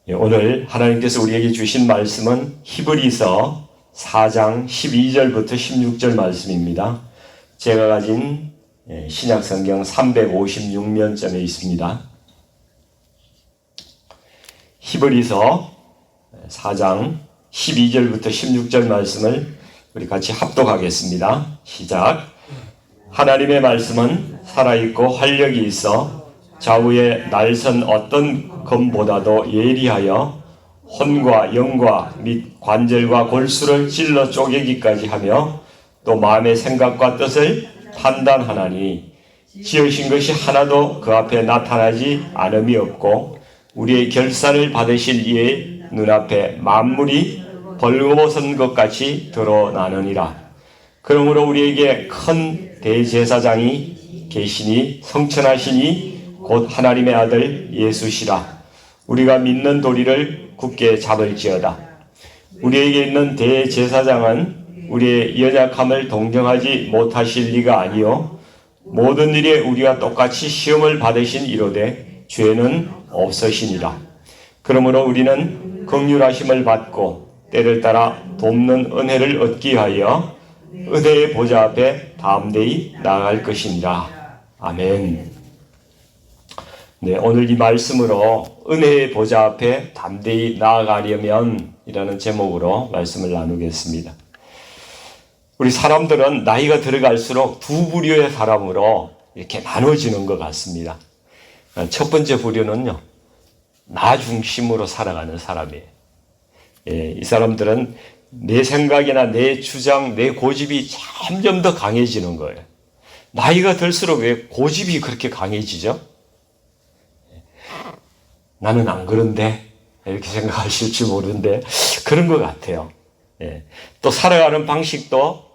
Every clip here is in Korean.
오늘 하나님께서 우리에게 주신 말씀은 히브리서 4장 12절부터 16절 말씀입니다. 제가 가진 신약성경 356면점에 있습니다. 히브리서 4장 12절부터 16절 말씀을 우리 같이 합독하겠습니다. 시작. 하나님의 말씀은 살아있고 활력이 있어 좌우의 날선 어떤 검보다도 예리하여 혼과 영과 및 관절과 골수를 찔러 쪼개기까지 하며 또 마음의 생각과 뜻을 판단하나니 지으신 것이 하나도 그 앞에 나타나지 않음이 없고 우리의 결산을 받으실 이의 눈앞에 만물이 벌거벗은 것 같이 드러나느니라. 그러므로 우리에게 큰 대제사장이 계시니 성천하시니 곧 하나님의 아들 예수시라. 우리가 믿는 도리를 굳게 잡을지어다. 우리에게 있는 대제사장은 우리의 연약함을 동정하지 못하실 리가 아니요 모든 일에 우리와 똑같이 시험을 받으신 이로되 죄는 없으시니라. 그러므로 우리는 긍휼하심을 받고 때를 따라 돕는 은혜를 얻기 위하여 은혜의 보좌 앞에 담대히 나아갈 것이니라. 아멘. 네, 오늘 이 말씀으로 은혜의 보좌 앞에 담대히 나아가려면 이라는 제목으로 말씀을 나누겠습니다. 우리 사람들은 나이가 들어갈수록 두 부류의 사람으로 이렇게 나눠지는 것 같습니다. 첫 번째 부류는요, 나 중심으로 살아가는 사람이에요. 이 사람들은 내 생각이나 내 주장, 내 고집이 점점 더 강해지는 거예요. 나이가 들수록 왜 고집이 그렇게 강해지죠? 나는 안 그런데 이렇게 생각하실지 모르는데 그런 것 같아요. 또 살아가는 방식도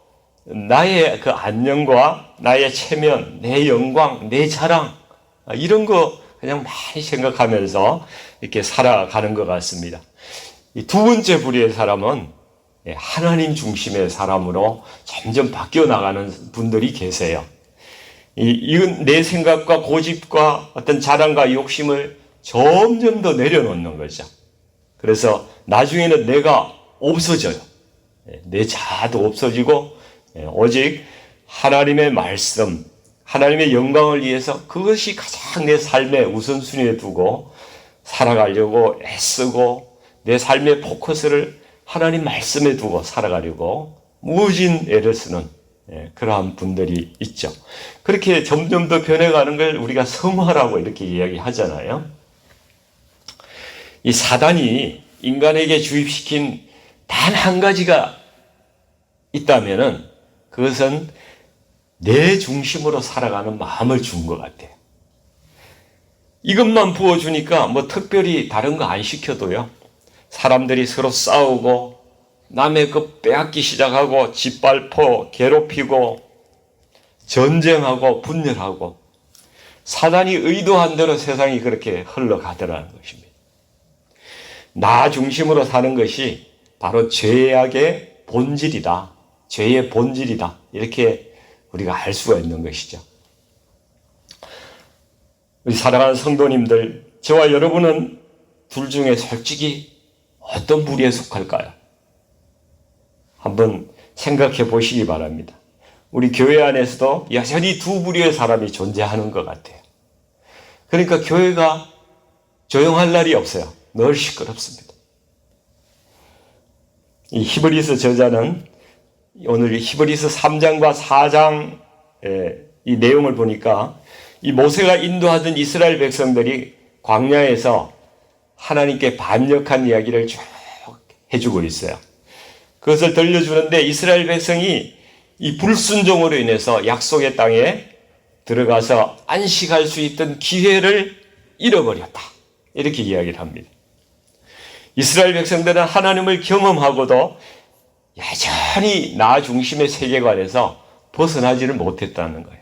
나의 그 안녕과 나의 체면, 내 영광, 내 자랑 이런 거 그냥 많이 생각하면서 이렇게 살아가는 것 같습니다. 이 두 번째 부류의 사람은 하나님 중심의 사람으로 점점 바뀌어 나가는 분들이 계세요. 이건 내 생각과 고집과 어떤 자랑과 욕심을 점점 더 내려놓는 거죠. 그래서 나중에는 내가 없어져요. 내 자아도 없어지고 오직 하나님의 말씀, 하나님의 영광을 위해서 그것이 가장 내 삶의 우선순위에 두고 살아가려고 애쓰고 내 삶의 포커스를 하나님 말씀에 두고 살아가려고 무진 애를 쓰는 그러한 분들이 있죠. 그렇게 점점 더 변해가는 걸 우리가 성화라고 이렇게 이야기하잖아요. 이 사단이 인간에게 주입시킨 단 한 가지가 있다면은 그것은 내 중심으로 살아가는 마음을 준 것 같아요. 이것만 부어주니까 뭐 특별히 다른 거 안 시켜도요. 사람들이 서로 싸우고 남의 것 빼앗기 시작하고 짓밟고 괴롭히고 전쟁하고 분열하고 사단이 의도한 대로 세상이 그렇게 흘러가더라는 것입니다. 나 중심으로 사는 것이 바로 죄악의 본질이다. 죄의 본질이다. 이렇게 우리가 알 수가 있는 것이죠. 우리 사랑하는 성도님들, 저와 여러분은 둘 중에 솔직히 어떤 부류에 속할까요? 한번 생각해 보시기 바랍니다. 우리 교회 안에서도 여전히 두 부류의 사람이 존재하는 것 같아요. 그러니까 교회가 조용할 날이 없어요. 늘 시끄럽습니다. 이 히브리서 저자는 오늘 히브리서 3장과 4장의 이 내용을 보니까 이 모세가 인도하던 이스라엘 백성들이 광야에서 하나님께 반역한 이야기를 쭉 해주고 있어요. 그것을 들려주는데 이스라엘 백성이 이 불순종으로 인해서 약속의 땅에 들어가서 안식할 수 있던 기회를 잃어버렸다. 이렇게 이야기를 합니다. 이스라엘 백성들은 하나님을 경험하고도 여전히 나 중심의 세계관에서 벗어나지를 못했다는 거예요.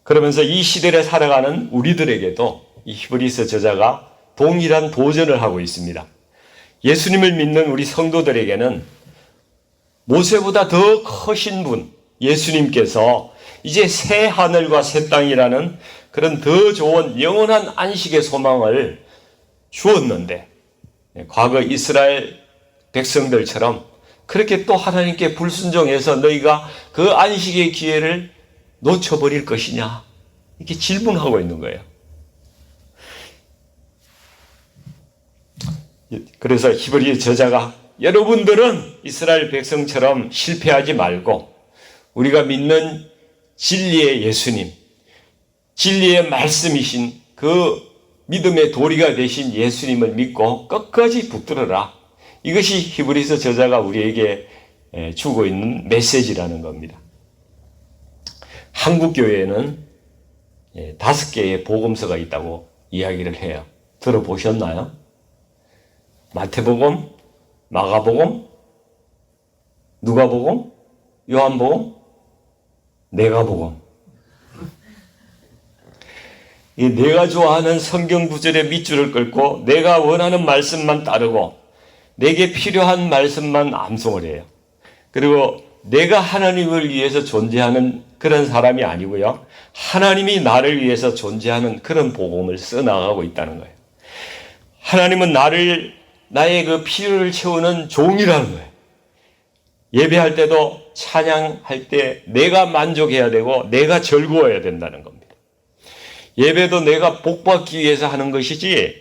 그러면서 이 시대를 살아가는 우리들에게도 이 히브리서 저자가 동일한 도전을 하고 있습니다. 예수님을 믿는 우리 성도들에게는 모세보다 더 크신 분, 예수님께서 이제 새 하늘과 새 땅이라는 그런 더 좋은 영원한 안식의 소망을 주었는데 과거 이스라엘 백성들처럼 그렇게 또 하나님께 불순종해서 너희가 그 안식의 기회를 놓쳐버릴 것이냐 이렇게 질문하고 있는 거예요. 그래서 히브리 저자가 여러분들은 이스라엘 백성처럼 실패하지 말고 우리가 믿는 진리의 예수님, 진리의 말씀이신 그 믿음의 도리가 되신 예수님을 믿고 끝까지 붙들어라. 이것이 히브리서 저자가 우리에게 주고 있는 메시지라는 겁니다. 한국 교회에는 5개의 복음서가 있다고 이야기를 해요. 들어보셨나요? 마태복음, 마가복음, 누가복음, 요한복음, 내가복음. 이 내가 좋아하는 성경 구절의 밑줄을 끌고 내가 원하는 말씀만 따르고 내게 필요한 말씀만 암송을 해요. 그리고 내가 하나님을 위해서 존재하는 그런 사람이 아니고요. 하나님이 나를 위해서 존재하는 그런 복음을 써나가고 있다는 거예요. 하나님은 나의 그 필요를 채우는 종이라는 거예요. 예배할 때도 찬양할 때 내가 만족해야 되고 내가 즐거워야 된다는 겁니다. 예배도 내가 복받기 위해서 하는 것이지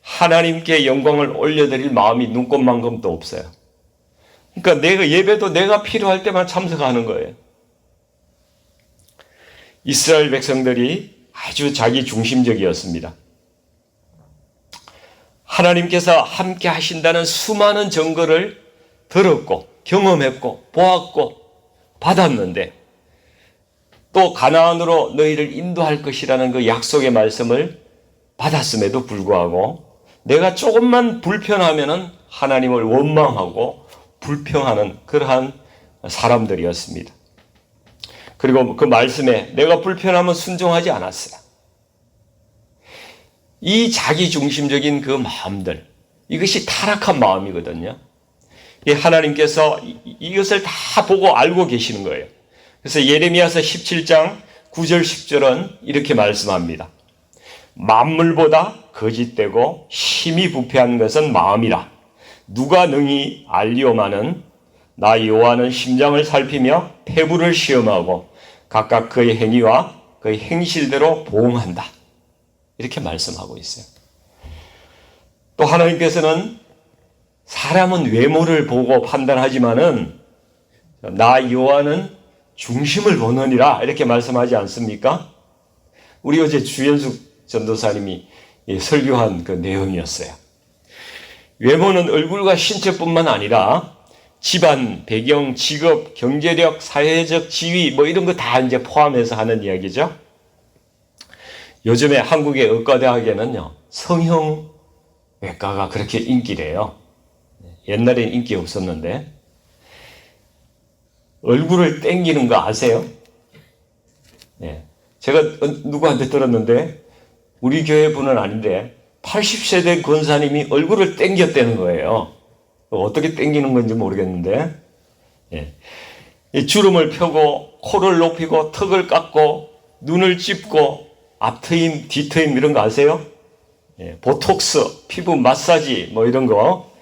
하나님께 영광을 올려드릴 마음이 눈꼽만큼도 없어요. 그러니까 예배도 내가 필요할 때만 참석하는 거예요. 이스라엘 백성들이 아주 자기 중심적이었습니다. 하나님께서 함께 하신다는 수많은 증거를 들었고 경험했고 보았고 받았는데 또 가나안으로 너희를 인도할 것이라는 그 약속의 말씀을 받았음에도 불구하고 내가 조금만 불편하면은 하나님을 원망하고 불평하는 그러한 사람들이었습니다. 그리고 그 말씀에 내가 불편하면 순종하지 않았어요. 이 자기중심적인 그 마음들, 이것이 타락한 마음이거든요. 하나님께서 이것을 다 보고 알고 계시는 거예요. 그래서 예레미야서 17장 9절 10절은 이렇게 말씀합니다. 만물보다 거짓되고 심히 부패한 것은 마음이라. 누가 능히 알리오마는 나 여호와는 심장을 살피며 폐부를 시험하고 각각 그의 행위와 그의 행실대로 보응한다. 이렇게 말씀하고 있어요. 또 하나님께서는 사람은 외모를 보고 판단하지만은 나 여호와는 중심을 보느니라 이렇게 말씀하지 않습니까? 우리 어제 주연숙 전도사님이 설교한 그 내용이었어요. 외모는 얼굴과 신체뿐만 아니라 집안, 배경, 직업, 경제력, 사회적 지위 뭐 이런 거 다 이제 포함해서 하는 이야기죠. 요즘에 한국의 의과대학에는요 성형외과가 그렇게 인기래요. 옛날엔 인기 없었는데 얼굴을 땡기는 거 아세요? 네. 제가 누구한테 들었는데 우리 교회 분은 아닌데 80세대 권사님이 얼굴을 땡겼다는 거예요. 어떻게 땡기는 건지 모르겠는데 네. 주름을 펴고 코를 높이고 턱을 깎고 눈을 찝고 앞트임, 뒤트임 이런 거 아세요? 네. 보톡스, 피부 마사지 뭐 이런 거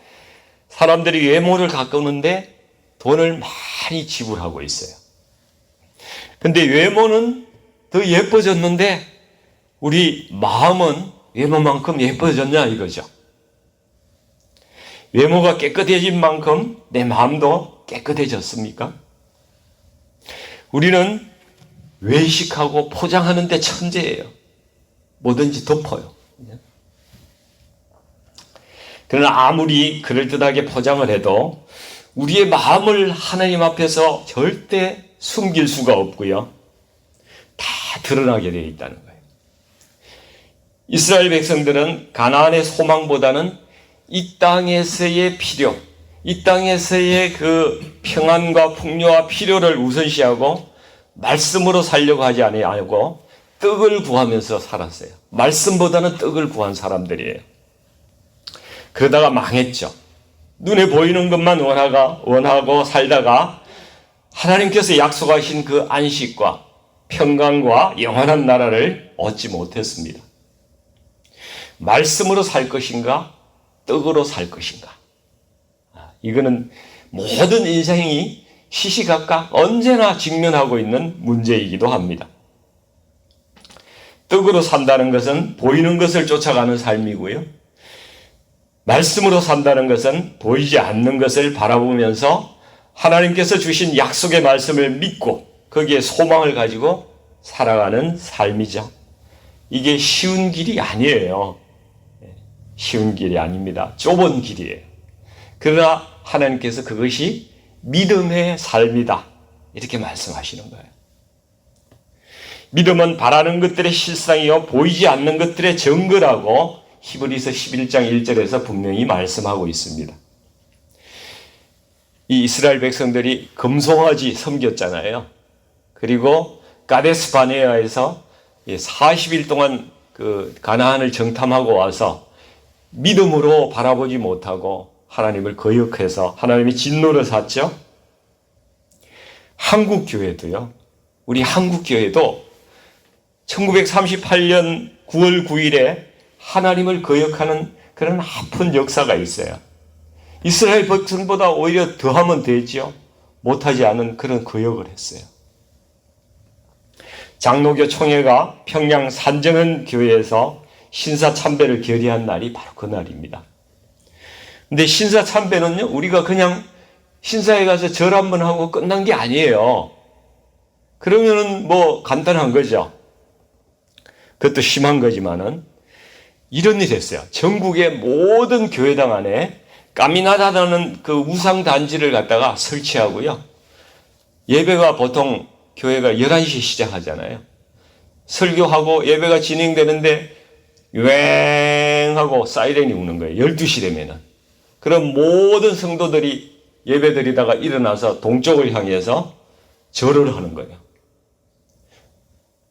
사람들이 외모를 가꾸는데 돈을 많이 지불하고 있어요. 근데 외모는 더 예뻐졌는데 우리 마음은 외모만큼 예뻐졌냐 이거죠. 외모가 깨끗해진 만큼 내 마음도 깨끗해졌습니까? 우리는 외식하고 포장하는 데 천재예요. 뭐든지 덮어요. 그러나 아무리 그럴듯하게 포장을 해도 우리의 마음을 하나님 앞에서 절대 숨길 수가 없고요. 다 드러나게 되어 있다는 거예요. 이스라엘 백성들은 가나안의 소망보다는 이 땅에서의 필요, 이 땅에서의 그 평안과 풍요와 필요를 우선시하고 말씀으로 살려고 하지 아니하고 떡을 구하면서 살았어요. 말씀보다는 떡을 구한 사람들이에요. 그러다가 망했죠. 눈에 보이는 것만 원하고 살다가 하나님께서 약속하신 그 안식과 평강과 영원한 나라를 얻지 못했습니다. 말씀으로 살 것인가, 떡으로 살 것인가. 이거는 모든 인생이 시시각각 언제나 직면하고 있는 문제이기도 합니다. 떡으로 산다는 것은 보이는 것을 쫓아가는 삶이고요. 말씀으로 산다는 것은 보이지 않는 것을 바라보면서 하나님께서 주신 약속의 말씀을 믿고 거기에 소망을 가지고 살아가는 삶이죠. 이게 쉬운 길이 아니에요. 쉬운 길이 아닙니다. 좁은 길이에요. 그러나 하나님께서 그것이 믿음의 삶이다. 이렇게 말씀하시는 거예요. 믿음은 바라는 것들의 실상이요 보이지 않는 것들의 증거라고 히브리서 11장 1절에서 분명히 말씀하고 있습니다. 이 이스라엘 백성들이 금송아지 섬겼잖아요. 그리고 가데스 바네아에서 40일 동안 그 가나안을 정탐하고 와서 믿음으로 바라보지 못하고 하나님을 거역해서 하나님의 진노를 샀죠. 한국 교회도요. 우리 한국 교회도 1938년 9월 9일에 하나님을 거역하는 그런 아픈 역사가 있어요. 이스라엘 백성보다 오히려 더하면 되죠. 못하지 않은 그런 거역을 했어요. 장로교 총회가 평양 산정은 교회에서 신사참배를 결의한 날이 바로 그 날입니다. 근데 신사참배는요, 우리가 그냥 신사에 가서 절 한번 하고 끝난 게 아니에요. 그러면은 뭐 간단한 거죠. 그것도 심한 거지만은 이런 일이 했어요. 전국의 모든 교회당 안에 까미나다라는 그 우상 단지를 갖다가 설치하고요. 예배가 보통 교회가 11시에 시작하잖아요. 설교하고 예배가 진행되는데 유행 하고 사이렌이 우는 거예요. 12시 되면은. 그럼 모든 성도들이 예배드리다가 일어나서 동쪽을 향해서 절을 하는 거예요.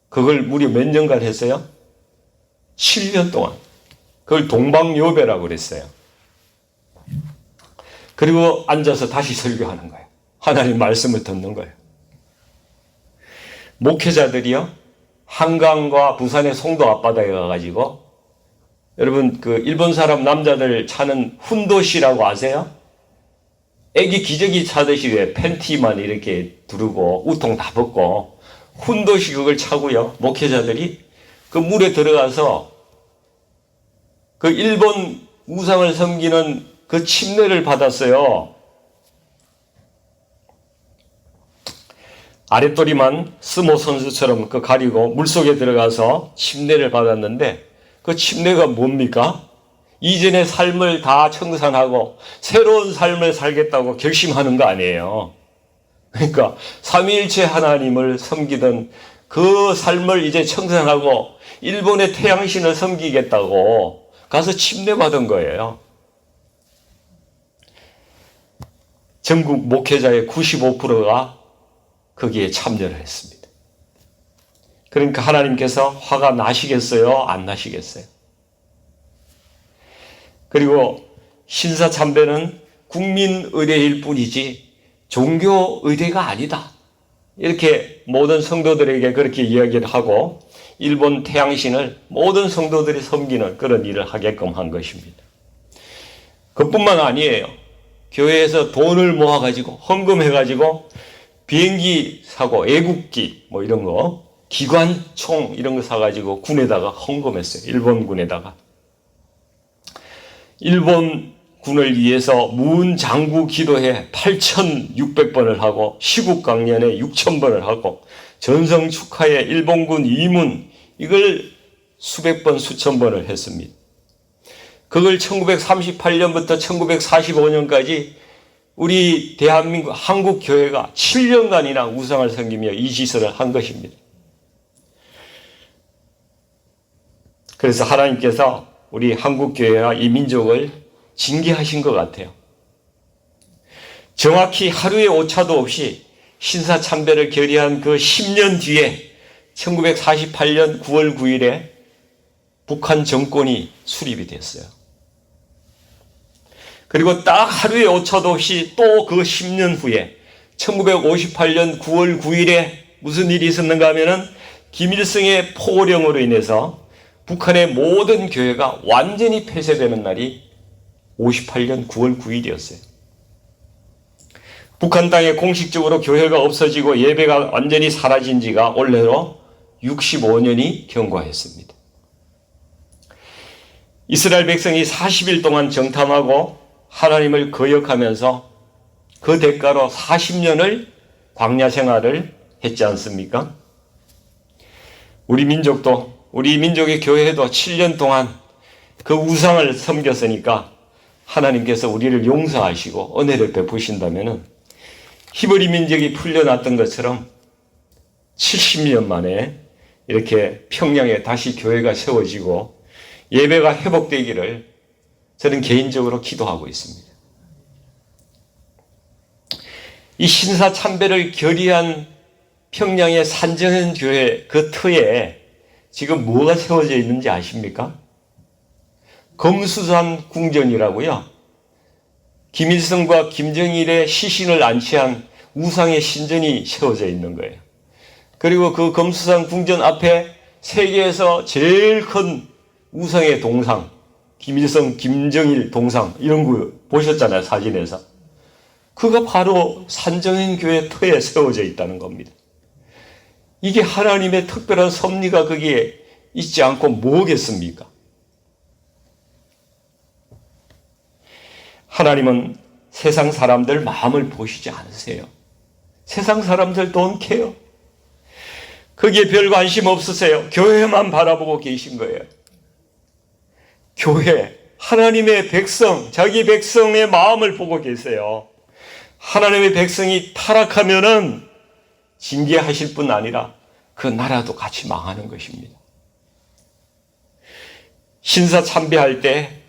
그걸 무려 몇 년간 했어요? 7년 동안. 그걸 동방요배라고 그랬어요. 그리고 앉아서 다시 설교하는 거예요. 하나님 말씀을 듣는 거예요. 목회자들이요, 한강과 부산의 송도 앞바다에 가가지고, 여러분, 그 일본 사람 남자들 차는 훈도시라고 아세요? 애기 기저귀 차듯이 왜 팬티만 이렇게 두르고 우통 다 벗고 훈도시 그걸 차고요. 목회자들이 그 물에 들어가서 그 일본 우상을 섬기는 그 침례를 받았어요. 아랫도리만 스모 선수처럼 그 가리고 물속에 들어가서 침례를 받았는데 그 침례가 뭡니까? 이전의 삶을 다 청산하고 새로운 삶을 살겠다고 결심하는 거 아니에요. 그러니까 삼위일체 하나님을 섬기던 그 삶을 이제 청산하고 일본의 태양신을 섬기겠다고 가서 침례받은 거예요. 전국 목회자의 95%가 거기에 참여를 했습니다. 그러니까 하나님께서 화가 나시겠어요? 안 나시겠어요? 그리고 신사참배는 국민의례일 뿐이지 종교의례가 아니다. 이렇게 모든 성도들에게 그렇게 이야기를 하고 일본 태양신을 모든 성도들이 섬기는 그런 일을 하게끔 한 것입니다. 그뿐만 아니에요. 교회에서 돈을 모아가지고 헌금해가지고 비행기 사고 애국기 뭐 이런 거 기관총 이런 거 사가지고 군에다가 헌금했어요. 일본 군에다가. 일본 군을 위해서 무은장구 기도회 8,600번을 하고 시국강연회 6,000번을 하고 전성 축하회 일본군 위문 이걸 수백 번 수천 번을 했습니다. 그걸 1938년부터 1945년까지 우리 대한민국 한국 교회가 7년간이나 우상을 섬기며 이 짓을 한 것입니다. 그래서 하나님께서 우리 한국 교회와 이 민족을 징계하신 것 같아요. 정확히 하루의 오차도 없이 신사참배를 결의한 그 10년 뒤에 1948년 9월 9일에 북한 정권이 수립이 됐어요. 그리고 딱 하루의 오차도 없이 또 그 10년 후에 1958년 9월 9일에 무슨 일이 있었는가 하면은 김일성의 포고령으로 인해서 북한의 모든 교회가 완전히 폐쇄되는 날이 58년 9월 9일이었어요. 북한 땅에 공식적으로 교회가 없어지고 예배가 완전히 사라진 지가 올해로 65년이 경과했습니다. 이스라엘 백성이 40일 동안 정탐하고 하나님을 거역하면서 그 대가로 40년을 광야 생활을 했지 않습니까? 우리 민족의 교회도 7년 동안 그 우상을 섬겼으니까 하나님께서 우리를 용서하시고 은혜를 베푸신다면 히브리 민족이 풀려났던 것처럼 70년 만에 이렇게 평양에 다시 교회가 세워지고 예배가 회복되기를 저는 개인적으로 기도하고 있습니다. 이 신사참배를 결의한 평양의 산정현 교회 그 터에 지금 뭐가 세워져 있는지 아십니까? 검수산 궁전이라고요. 김일성과 김정일의 시신을 안치한 우상의 신전이 세워져 있는 거예요. 그리고 그 검수산 궁전 앞에 세계에서 제일 큰 우상의 동상, 김일성, 김정일 동상 이런 거 보셨잖아요, 사진에서. 그가 바로 산정현 교회 터에 세워져 있다는 겁니다. 이게 하나님의 특별한 섭리가 거기에 있지 않고 뭐겠습니까? 하나님은 세상 사람들 마음을 보시지 않으세요. 세상 사람들 don't care. 거기에 별 관심 없으세요. 교회만 바라보고 계신 거예요. 교회, 하나님의 백성, 자기 백성의 마음을 보고 계세요. 하나님의 백성이 타락하면은 징계하실 뿐 아니라 그 나라도 같이 망하는 것입니다. 신사 참배할 때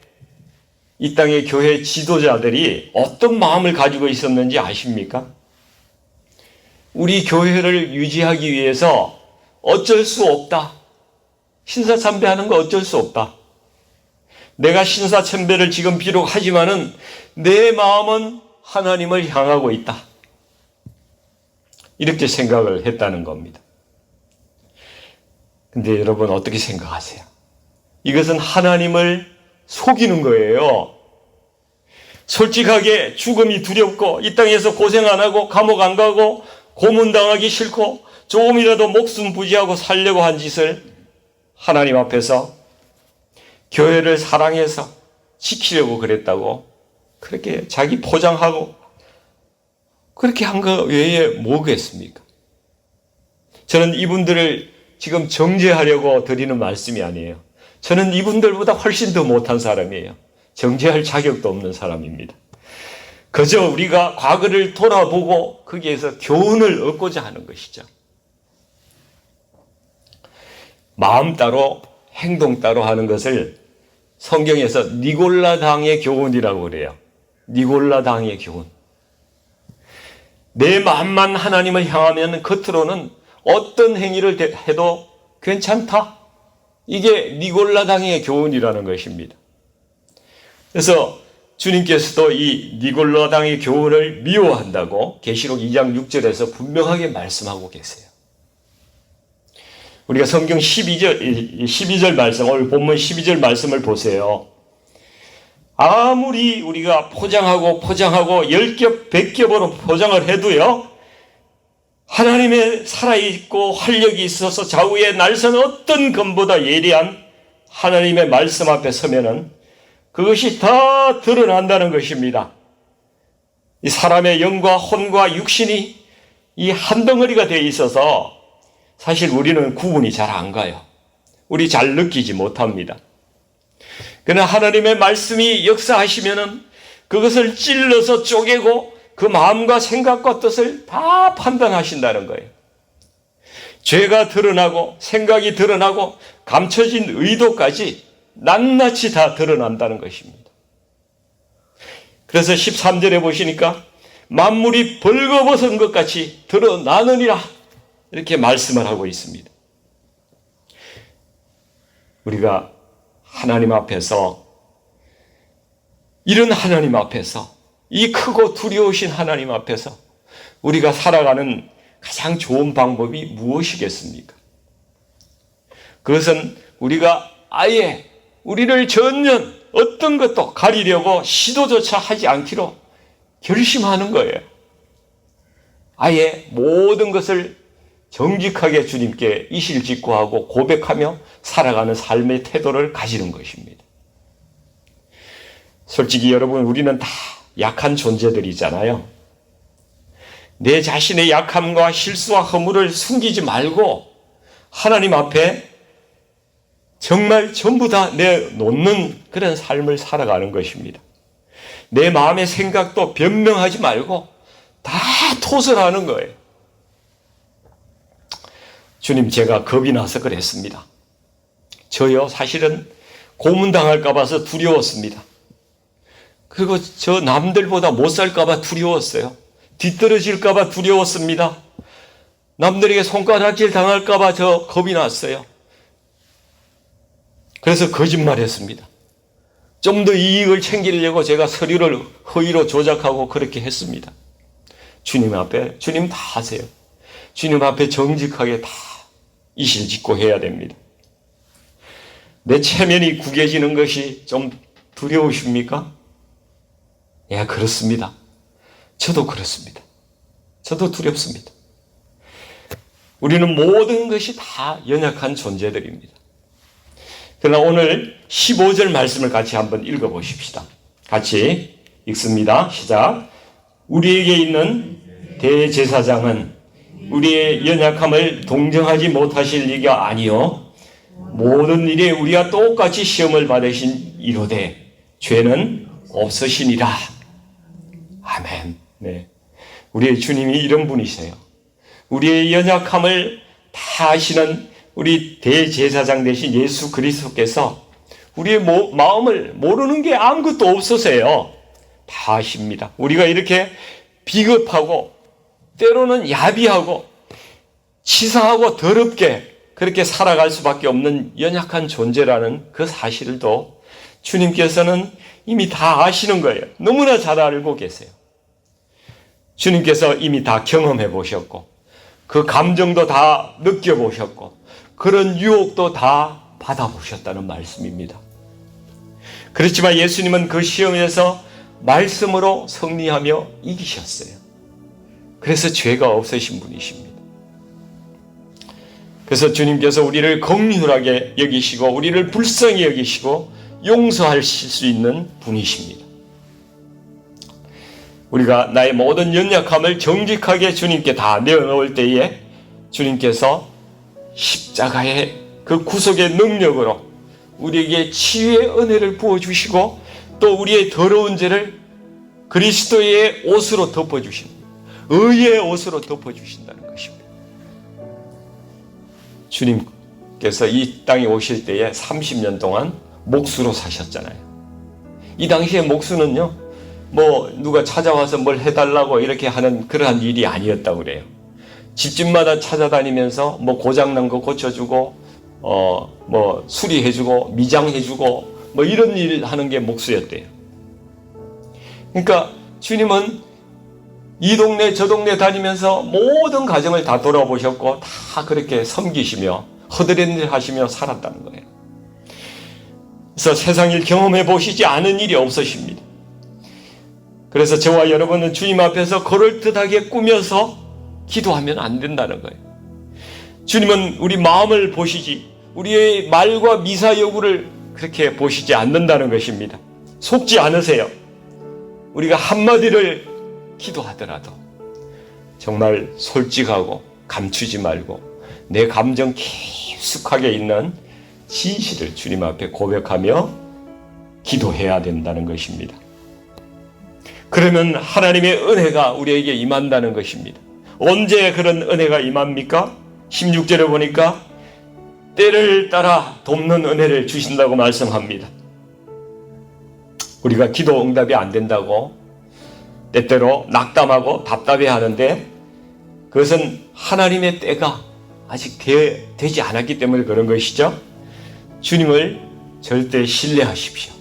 이 땅의 교회 지도자들이 어떤 마음을 가지고 있었는지 아십니까? 우리 교회를 유지하기 위해서 어쩔 수 없다. 신사 참배하는 거 어쩔 수 없다. 내가 신사 참배를 지금 비록 하지만은 내 마음은 하나님을 향하고 있다. 이렇게 생각을 했다는 겁니다. 근데 여러분 어떻게 생각하세요? 이것은 하나님을 속이는 거예요. 솔직하게 죽음이 두렵고 이 땅에서 고생 안 하고 감옥 안 가고 고문당하기 싫고 조금이라도 목숨 부지하고 살려고 한 짓을 하나님 앞에서 교회를 사랑해서 지키려고 그랬다고 그렇게 자기 포장하고 그렇게 한 거 외에 뭐겠습니까? 저는 이분들을 지금 정죄하려고 드리는 말씀이 아니에요. 저는 이분들보다 훨씬 더 못한 사람이에요. 정죄할 자격도 없는 사람입니다. 그저 우리가 과거를 돌아보고 거기에서 교훈을 얻고자 하는 것이죠. 마음 따로 행동 따로 하는 것을 성경에서 니골라당의 교훈이라고 그래요. 니골라당의 교훈. 내 마음만 하나님을 향하면 겉으로는 어떤 행위를 해도 괜찮다. 이게 니골라당의 교훈이라는 것입니다. 그래서 주님께서도 이 니골라당의 교훈을 미워한다고 계시록 2장 6절에서 분명하게 말씀하고 계세요. 우리가 성경 12절 말씀, 오늘 본문 12절 말씀을 보세요. 아무리 우리가 포장하고 10겹, 100겹으로 포장을 해도요, 하나님의 살아있고 활력이 있어서 좌우에 날선 어떤 검보다 예리한 하나님의 말씀 앞에 서면은 그것이 다 드러난다는 것입니다. 이 사람의 영과 혼과 육신이 이 한 덩어리가 되어 있어서 사실 우리는 구분이 잘 안 가요. 우리 잘 느끼지 못합니다. 그러나 하나님의 말씀이 역사하시면은 그것을 찔러서 쪼개고 그 마음과 생각과 뜻을 다 판단하신다는 거예요. 죄가 드러나고 생각이 드러나고 감춰진 의도까지 낱낱이 다 드러난다는 것입니다. 그래서 13절에 보시니까 만물이 벌거벗은 것 같이 드러나느니라 이렇게 말씀을 하고 있습니다. 우리가 하나님 앞에서 이런 하나님 앞에서 이 크고 두려우신 하나님 앞에서 우리가 살아가는 가장 좋은 방법이 무엇이겠습니까? 그것은 우리가 아예 우리를 전혀 어떤 것도 가리려고 시도조차 하지 않기로 결심하는 거예요. 아예 모든 것을 정직하게 주님께 이실직고하고 고백하며 살아가는 삶의 태도를 가지는 것입니다. 솔직히 여러분, 우리는 다 약한 존재들이잖아요. 내 자신의 약함과 실수와 허물을 숨기지 말고 하나님 앞에 정말 전부 다 내놓는 그런 삶을 살아가는 것입니다. 내 마음의 생각도 변명하지 말고 다 토설하는 거예요. 주님, 제가 겁이 나서 그랬습니다. 저요, 사실은 고문당할까 봐서 두려웠습니다. 그리고 저 남들보다 못 살까 봐 두려웠어요. 뒤떨어질까 봐 두려웠습니다. 남들에게 손가락질 당할까 봐 저 겁이 났어요. 그래서 거짓말했습니다. 좀 더 이익을 챙기려고 제가 서류를 허위로 조작하고 그렇게 했습니다. 주님 앞에, 주님 다 하세요. 주님 앞에 정직하게 다 이실직고 해야 됩니다. 내 체면이 구겨지는 것이 좀 두려우십니까? 예, 그렇습니다. 저도 그렇습니다. 저도 두렵습니다. 우리는 모든 것이 다 연약한 존재들입니다. 그러나 오늘 15절 말씀을 같이 한번 읽어보십시다. 같이 읽습니다. 시작. 우리에게 있는 대제사장은 우리의 연약함을 동정하지 못하실 리가 아니요 모든 일에 우리와 똑같이 시험을 받으신 이로되 죄는 없으시니라. 아멘. 네. 우리의 주님이 이런 분이세요. 우리의 연약함을 다 아시는 우리 대제사장 되신 예수 그리스도께서 우리의 마음을 모르는 게 아무것도 없으세요. 다 아십니다. 우리가 이렇게 비겁하고 때로는 야비하고 치사하고 더럽게 그렇게 살아갈 수밖에 없는 연약한 존재라는 그 사실도 주님께서는 이미 다 아시는 거예요. 너무나 잘 알고 계세요. 주님께서 이미 다 경험해 보셨고 그 감정도 다 느껴보셨고 그런 유혹도 다 받아보셨다는 말씀입니다. 그렇지만 예수님은 그 시험에서 말씀으로 승리하며 이기셨어요. 그래서 죄가 없으신 분이십니다. 그래서 주님께서 우리를 긍휼하게 여기시고 우리를 불쌍히 여기시고 용서하실 수 있는 분이십니다. 우리가 나의 모든 연약함을 정직하게 주님께 다 내어놓을 때에 주님께서 십자가의 그 구속의 능력으로 우리에게 치유의 은혜를 부어주시고 또 우리의 더러운 죄를 그리스도의 옷으로 덮어주십니다. 의의 옷으로 덮어주신다는 것입니다. 주님께서 이 땅에 오실 때에 30년 동안 목수로 사셨잖아요. 이 당시에 목수는요, 누가 찾아와서 뭘 해달라고 이렇게 하는 그러한 일이 아니었다고 그래요. 집집마다 찾아다니면서 고장난 거 고쳐주고, 수리해주고, 미장해주고, 이런 일 하는 게 목수였대요. 그러니까 주님은 이 동네 저 동네 다니면서 모든 가정을 다 돌아보셨고 다 그렇게 섬기시며 허드렛 일 하시며 살았다는 거예요. 그래서 세상 일 경험해 보시지 않은 일이 없으십니다. 그래서 저와 여러분은 주님 앞에서 그럴듯하게 꾸며서 기도하면 안 된다는 거예요. 주님은 우리 마음을 보시지 우리의 말과 미사여구를 그렇게 보시지 않는다는 것입니다. 속지 않으세요. 우리가 한마디를 기도하더라도 정말 솔직하고 감추지 말고 내 감정 깊숙하게 있는 진실을 주님 앞에 고백하며 기도해야 된다는 것입니다. 그러면 하나님의 은혜가 우리에게 임한다는 것입니다. 언제 그런 은혜가 임합니까? 16절에 보니까 때를 따라 돕는 은혜를 주신다고 말씀합니다. 우리가 기도 응답이 안 된다고 때때로 낙담하고 답답해하는데 그것은 하나님의 때가 아직 되지 않았기 때문에 그런 것이죠. 주님을 절대 신뢰하십시오.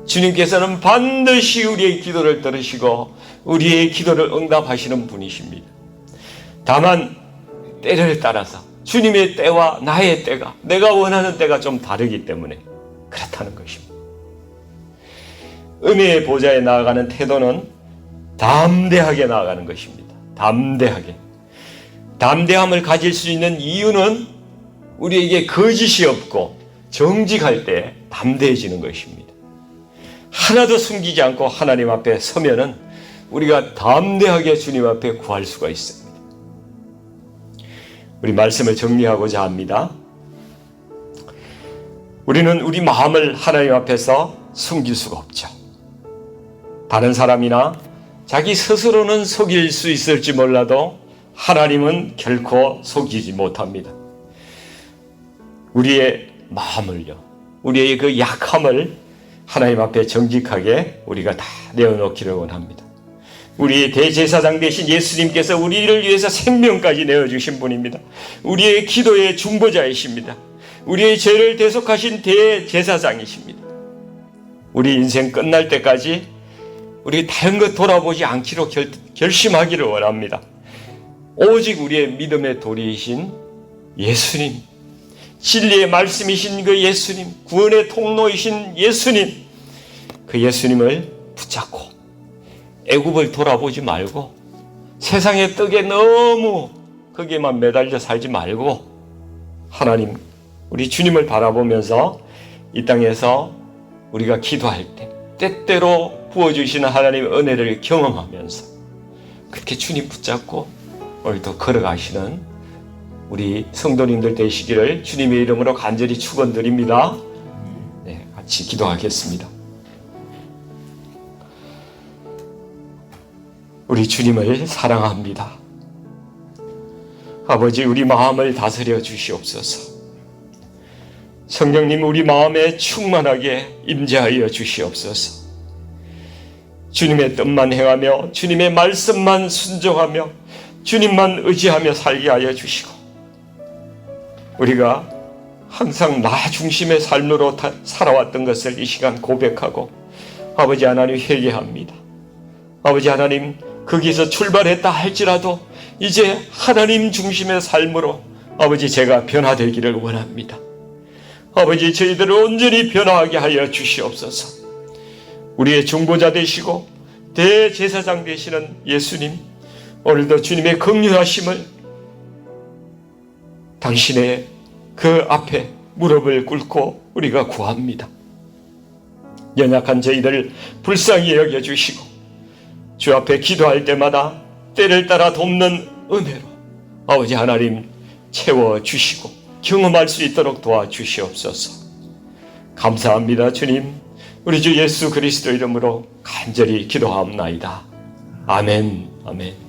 주님께서는 반드시 우리의 기도를 들으시고 우리의 기도를 응답하시는 분이십니다. 다만 때를 따라서 주님의 때와 나의 때가, 내가 원하는 때가 좀 다르기 때문에 그렇다는 것입니다. 은혜의 보좌에 나아가는 태도는 담대하게 나아가는 것입니다. 담대하게. 담대함을 가질 수 있는 이유는 우리에게 거짓이 없고 정직할 때 담대해지는 것입니다. 하나도 숨기지 않고 하나님 앞에 서면은 우리가 담대하게 주님 앞에 구할 수가 있습니다. 우리 말씀을 정리하고자 합니다. 우리는 우리 마음을 하나님 앞에서 숨길 수가 없죠. 다른 사람이나 자기 스스로는 속일 수 있을지 몰라도 하나님은 결코 속이지 못합니다. 우리의 마음을요, 우리의 그 약함을 하나님 앞에 정직하게 우리가 다 내어놓기를 원합니다. 우리의 대제사장 되신 예수님께서 우리를 위해서 생명까지 내어주신 분입니다. 우리의 기도의 중보자이십니다. 우리의 죄를 대속하신 대제사장이십니다. 우리 인생 끝날 때까지 우리 다른 것 돌아보지 않기로 결심하기를 원합니다. 오직 우리의 믿음의 도리이신 예수님, 진리의 말씀이신 그 예수님, 구원의 통로이신 예수님, 그 예수님을 붙잡고 애굽을 돌아보지 말고 세상의 떡에 너무 거기에만 매달려 살지 말고 하나님, 우리 주님을 바라보면서 이 땅에서 우리가 기도할 때 때때로 부어주시는 하나님의 은혜를 경험하면서 그렇게 주님 붙잡고 오늘도 걸어가시는 우리 성도님들 되시기를 주님의 이름으로 간절히 축원드립니다. 네, 같이 기도하겠습니다. 우리 주님을 사랑합니다. 아버지, 우리 마음을 다스려 주시옵소서. 성령님, 우리 마음에 충만하게 임재하여 주시옵소서. 주님의 뜻만 행하며 주님의 말씀만 순종하며 주님만 의지하며 살게 하여 주시고, 우리가 항상 나 중심의 삶으로 살아왔던 것을 이 시간 고백하고 아버지 하나님 회개합니다. 아버지 하나님, 거기서 출발했다 할지라도 이제 하나님 중심의 삶으로 아버지 제가 변화되기를 원합니다. 아버지, 저희들을 온전히 변화하게 하여 주시옵소서. 우리의 중보자 되시고 대제사장 되시는 예수님, 오늘도 주님의 긍휼하심을 당신의 그 앞에 무릎을 꿇고 우리가 구합니다. 연약한 저희들 불쌍히 여겨주시고 주 앞에 기도할 때마다 때를 따라 돕는 은혜로 아버지 하나님 채워주시고 경험할 수 있도록 도와주시옵소서. 감사합니다. 주님, 우리 주 예수 그리스도 이름으로 간절히 기도하옵나이다. 아멘. 아멘.